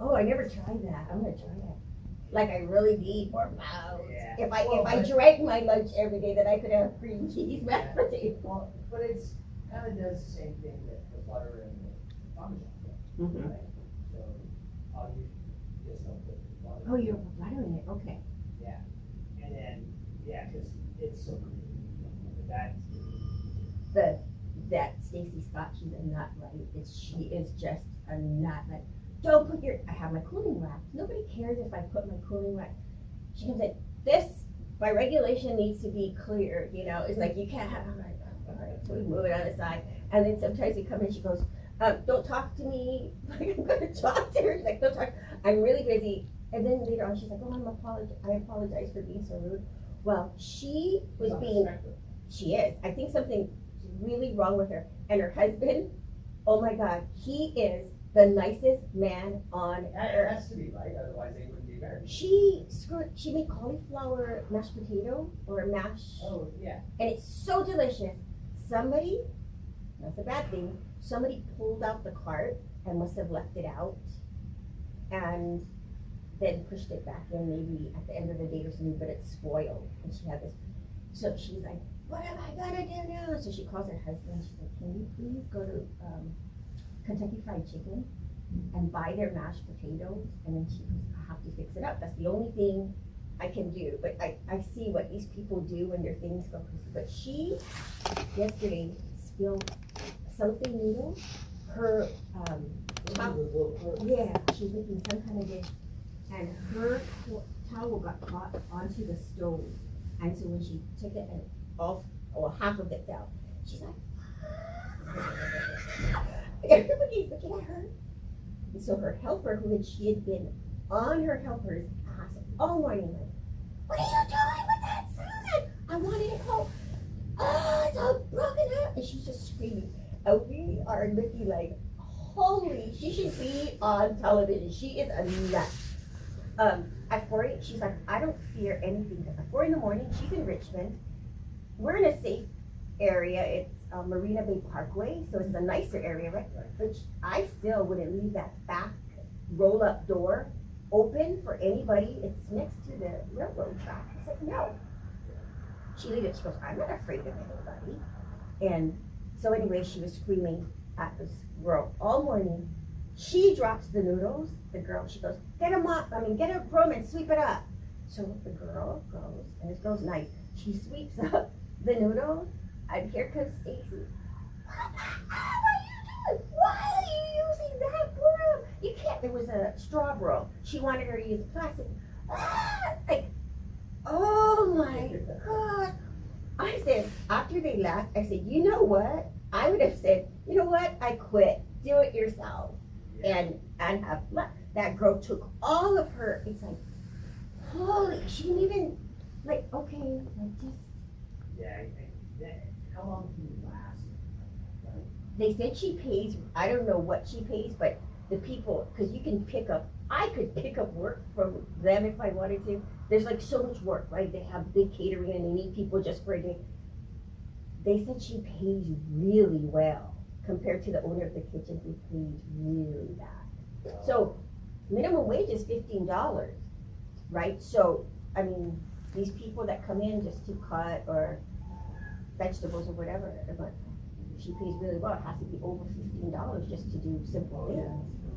Oh, I never tried that. I'm gonna try that. Like I really need more mouths. Yeah. If I Well, if I but- drank my lunch every day, then I could have cream cheese mashed potato. Well, but it's kinda does the same thing that the butter and the Parmesan does, Mhm. right? So, all you just don't put the butter. Oh, you're buttering it. Okay. Yeah, and then, yeah, cause it's so creamy, that, That Stacy Scott, she's a nut, right? She is just a nut. Like, don't put I have my cooling rack. Nobody cares if I put my cooling rack. She comes in, this, by regulation needs to be clear, you know, it's like you can't have, all right, so we move it on the side. And then sometimes you come in, she goes, don't talk to me, like I'm gonna talk to her, she's like, don't talk, I'm really busy. And then later on, she's like, oh, I apologize for being so rude. Well, she was being, she is, I think something really wrong with her. And her husband, oh my God, he is the nicest man on it earth. has to be, right, otherwise they wouldn't be married. She made cauliflower mashed potato or mash, Oh, yeah. and it's so delicious. Somebody, that's a bad thing, somebody pulled out the cart and must have left it out and then pushed it back in maybe at the end of the day or something, but it's spoiled. And she had this, so she's like, what am I gonna do now? So she calls her husband, she's like, can you please go to Kentucky Fried Chicken and buy their mashed potatoes? And then she goes, I have to fix it up. That's the only thing I can do. But I see what these people do when their things go crazy. But she, yesterday, spilled something noodle. Her, yeah, she was making some kind of dish. And her towel got caught onto the stove. And so when she took it and half of it fell, she's like, everybody's looking at her. And so her helper, she had been on her helper's ass all morning, like, what are you doing with that salad? I wanted it home. Oh, it's all broken up. And she's just screaming. And we are looking like, holy, she should be on television. She is a nut. At 4, she's like, I don't fear anything. At 4 in the morning, she's in Richmond. We're in a safe area. It's Marina Bay Parkway, so it's a nicer area, right? But I still wouldn't leave that back roll-up door open for anybody. It's next to the railroad track. I said, no. She leaves it. She goes, I'm not afraid of anybody. And so anyway, she was screaming at this girl all morning. She drops the noodles. The girl, she goes, get a broom and sweep it up. So the girl goes, and this girl's nice. She sweeps up the noodles, and here comes Stacy. What the hell are you doing? Why are you using that broom? You can't. There was a straw broom. She wanted her to use plastic. Like, oh my God. I said, after they left, I said, you know what? I would have said, you know what? I quit. Do it yourself. And have left. That girl took all of her. It's like, holy, she didn't even, like, okay, like just. Yeah, how long can you last? They said she pays, I don't know what she pays, but the people, because you can pick up, I could pick up work from them if I wanted to. There's like so much work, right? They have big catering and they need people just for a day. They said she pays really well compared to the owner of the kitchen who pays really bad. So minimum wage is $15, right? So, I mean, these people that come in just to cut or vegetables or whatever, but she pays really well. It has to be over $15 just to do simple things.